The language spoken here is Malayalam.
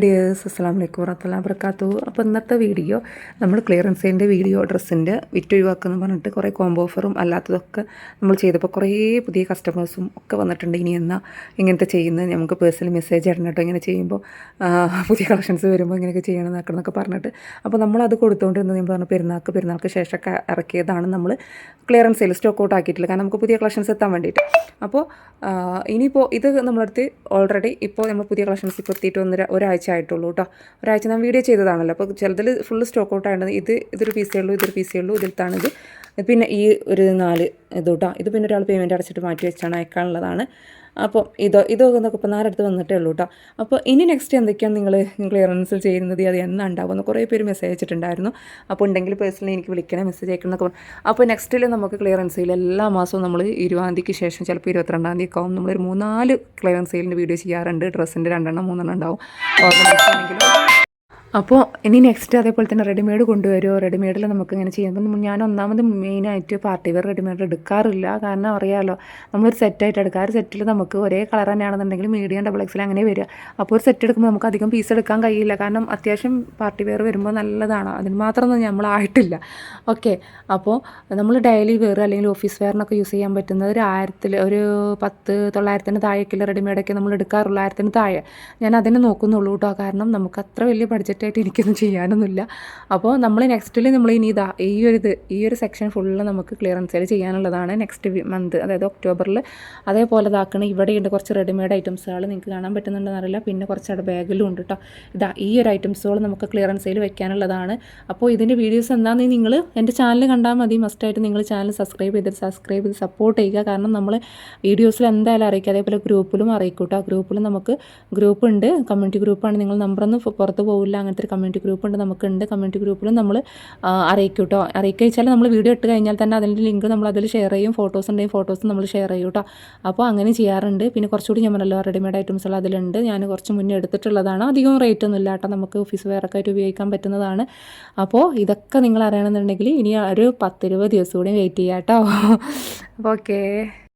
ഡിയേഴ്സ് അസ്സലാമു അലൈക്കും വറഹ്മത്തുള്ളാഹി വബറകാതുഹു. അപ്പോൾ ഇന്നത്തെ വീഡിയോ നമ്മൾ ക്ലിയറൻസ് സെയിലിൻ്റെ വീഡിയോ ഡ്രസ്സിൻ്റെ വിറ്റ് ഒഴിവാക്കുമെന്ന് പറഞ്ഞിട്ട് കുറേ കോംബോ ഓഫറും അല്ലാത്തതൊക്കെ നമ്മൾ ചെയ്തപ്പോൾ കുറേ പുതിയ കസ്റ്റമേഴ്സും ഒക്കെ വന്നിട്ടുണ്ട്. ഇനി എന്നാൽ ഇങ്ങനത്തെ ചെയ്യുന്നത് നമുക്ക് പേഴ്സണൽ മെസ്സേജ് ഇടണം കേട്ടോ, ഇങ്ങനെ ചെയ്യുമ്പോൾ പുതിയ കളക്ഷൻസ് വരുമ്പോൾ ഇങ്ങനെയൊക്കെ ചെയ്യണം എന്നൊക്കെ പറഞ്ഞിട്ട്. അപ്പോൾ നമ്മളത് കൊടുത്തുകൊണ്ടിരുന്നത് ഞാൻ പറഞ്ഞു പെരുന്നാൾക്ക് ശേഷമൊക്കെ ഇറക്കിയതാണ് നമ്മൾ ക്ലിയറൻസ് സെയിൽ സ്റ്റോക്ക് ഔട്ട് ആക്കിയിട്ടില്ല, കാരണം നമുക്ക് പുതിയ കളക്ഷൻസ് എത്താൻ വേണ്ടിയിട്ട്. അപ്പോൾ ഇനിയിപ്പോൾ ഇത് നമ്മളടുത്ത് ഓൾറെഡി ഇപ്പോൾ നമ്മൾ പുതിയ കളക്ഷൻസ് ഇപ്പോൾ എത്തിയിട്ട് ഒരാഴ്ച ആയിട്ടുള്ളൂ കേട്ടോ. ഒരാഴ്ച ഞാൻ വീഡിയോ ചെയ്തതാണല്ലോ. അപ്പോൾ ചിലതിൽ ഫുള്ള് സ്റ്റോക്ക് ഔട്ട് ആയത് ഇതൊരു പീസേ ഉള്ളൂ ഇതിലത്താണിത്. പിന്നെ ഈ ഒരു 4 ഇത് കേട്ടോ, ഇത് പിന്നെ ഒരാൾ പേയ്മെൻറ്റ് അടച്ചിട്ട് മാറ്റി വെച്ചാണ് അയക്കാനുള്ളതാണ്. അപ്പോൾ ഇതൊക്കെ ഇപ്പോൾ 4 അടുത്ത് വന്നിട്ടേ ഉള്ളൂ കേട്ടോ. അപ്പോൾ ഇനി നെക്സ്റ്റ് എന്തൊക്കെയാണ് നിങ്ങൾ ക്ലിയറൻസിൽ ചെയ്യുന്നത്, അത് എന്നാ ഉണ്ടാവുമെന്ന് കുറേ പേര് മെസ്സേജ് അയച്ചിട്ടുണ്ടായിരുന്നു. അപ്പോൾ ഉണ്ടെങ്കിൽ പേഴ്സണലി എനിക്ക് വിളിക്കണം, മെസ്സേജ് അയക്കണം എന്നൊക്കെ പറഞ്ഞു. അപ്പോൾ നെക്സ്റ്റിൽ നമുക്ക് ക്ലിയറൻസ് സെയിൽ എല്ലാ മാസവും നമ്മൾ 20-ാം തീയതിക്ക് ശേഷം ചിലപ്പോൾ 22-ാം തീയതി ഒക്കെ ആവും നമ്മളൊരു 3-4 ക്ലിയറൻസ് സെയിലിൻ്റെ വീഡിയോ ചെയ്യാറുണ്ട്. ഡ്രസ്സിൻ്റെ 2-3 ഉണ്ടാവും ഓർഗനൈസേഷനെങ്കിലും. അപ്പോൾ ഇനി നെക്സ്റ്റ് അതേപോലെ തന്നെ റെഡിമെയ്ഡ് കൊണ്ടുവരുമോ, റെഡിമെയ്ഡിൽ നമുക്ക് ഇങ്ങനെ ചെയ്യുമ്പോൾ ഞാൻ ഒന്നാമത് മെയിനായിട്ട് പാർട്ടി വെയർ റെഡിമെയ്ഡ് എടുക്കാറില്ല. കാരണം അറിയാമല്ലോ, നമ്മളൊരു സെറ്റായിട്ട് എടുക്കുക. ഒരു സെറ്റിൽ നമുക്ക് ഒരേ കളർ തന്നെയാണെന്നുണ്ടെങ്കിൽ മീഡിയം XXL അങ്ങനെ വരിക. അപ്പോൾ ഒരു സെറ്റ് എടുക്കുമ്പോൾ നമുക്ക് അധികം പീസ് എടുക്കാൻ കഴിയില്ല, കാരണം അത്യാവശ്യം പാർട്ടി വെയർ വരുമ്പോൾ നല്ലതാണ്. അതിന് മാത്രമൊന്നും നമ്മളായിട്ടില്ല. ഓക്കെ, അപ്പോൾ നമ്മൾ ഡെയിലി വെയർ അല്ലെങ്കിൽ ഓഫീസ് വെയറിനൊക്കെ യൂസ് ചെയ്യാൻ പറ്റുന്നത് ഒരു 900-ന് താഴേക്കുള്ള റെഡിമെയ്ഡൊക്കെ നമ്മൾ എടുക്കാറുള്ളൂ. 1000-ന് താഴെ ഞാൻ അതിനെ നോക്കുന്നുള്ളൂ കേട്ടോ, കാരണം നമുക്ക് അത്ര വലിയ ബഡ്ജറ്റായിട്ട് എനിക്കൊന്നും ചെയ്യാനൊന്നുമില്ല. അപ്പോൾ നമ്മൾ നെക്സ്റ്റിൽ നമ്മൾ ഇനി ഈ ഒരു സെക്ഷൻ ഫുള്ള് നമുക്ക് ക്ലിയറൻസ് സെയിൽ ചെയ്യാനുള്ളതാണ് നെക്സ്റ്റ് മന്ത്, അതായത് ഒക്ടോബറിൽ. അതേപോലെ ഇതാക്കണം, ഇവിടെയുണ്ട് കുറച്ച് റെഡിമെയ്ഡ് ഐറ്റംസുകൾ, നിങ്ങൾക്ക് കാണാൻ പറ്റുന്നുണ്ടെന്ന് അറിയില്ല. പിന്നെ കുറച്ച് ബാഗിലും ഉണ്ട് കേട്ടോ. ഈ ഒരു ഐറ്റംസുകൾ നമുക്ക് ക്ലിയറൻസ് സെയിൽ വെക്കാനുള്ളതാണ്. അപ്പോൾ ഇതിൻ്റെ വീഡിയോസ് എന്താണെന്ന് നിങ്ങൾ എൻ്റെ ചാനൽ കണ്ടാൽ മതി. മസ്റ്റായിട്ട് നിങ്ങൾ ചാനൽ സബ്സ്ക്രൈബ് ചെയ്ത് സപ്പോർട്ട് ചെയ്യുക, കാരണം നമ്മൾ വീഡിയോസിൽ എന്തായാലും അറിയിക്കുക. അതേപോലെ ഗ്രൂപ്പിലും അറിയിക്കും കേട്ടോ. ഗ്രൂപ്പിലും നമുക്ക് ഗ്രൂപ്പുണ്ട്, കമ്മ്യൂണിറ്റി ഗ്രൂപ്പാണ്. നിങ്ങൾ നമ്പറൊന്നും പുറത്ത് പോകില്ല, അങ്ങനത്തെ ഒരു കമ്മ്യൂണിറ്റി ഗ്രൂപ്പ് ഉണ്ട് നമുക്കുണ്ട്. കമ്മ്യൂണിറ്റി ഗ്രൂപ്പിലും നമ്മൾ അറിയിക്കും കേട്ടോ. അറിയിക്കുക വെച്ചാൽ നമ്മൾ വീഡിയോ ഇട്ട് കഴിഞ്ഞാൽ തന്നെ അതിൻ്റെ ലിങ്ക് നമ്മൾ അതിൽ ഷെയർ ചെയ്യും. ഫോട്ടോസ് ഉണ്ടെങ്കിൽ ഫോട്ടോസ് നമ്മൾ ഷെയർ ചെയ്യും കേട്ടോ. അപ്പോൾ അങ്ങനെ ചെയ്യാറുണ്ട്. പിന്നെ കുറച്ചുകൂടി ഞാൻ പറഞ്ഞല്ലോ റെഡിമെയ്ഡ് ഐറ്റംസുകൾ അതിലുണ്ട്. ഞാൻ കുറച്ച് മുന്നേ എടുത്തിട്ടുള്ളതാണ്. അധികം റേറ്റ് ഒന്നും ഇല്ല കേട്ടോ, നമുക്ക് ഓഫീസ് വെയറൊക്കെ ആയിട്ട് ഉപയോഗിക്കാൻ പറ്റുന്നതാണ്. അപ്പോൾ ഇതൊക്കെ നിങ്ങൾ അറിയണമെന്നുണ്ടെങ്കിൽ ഇനി ഒരു 10-20 ദിവസം കൂടി വെയിറ്റ് ചെയ്യാം കേട്ടോ. അപ്പോൾ ഓക്കേ.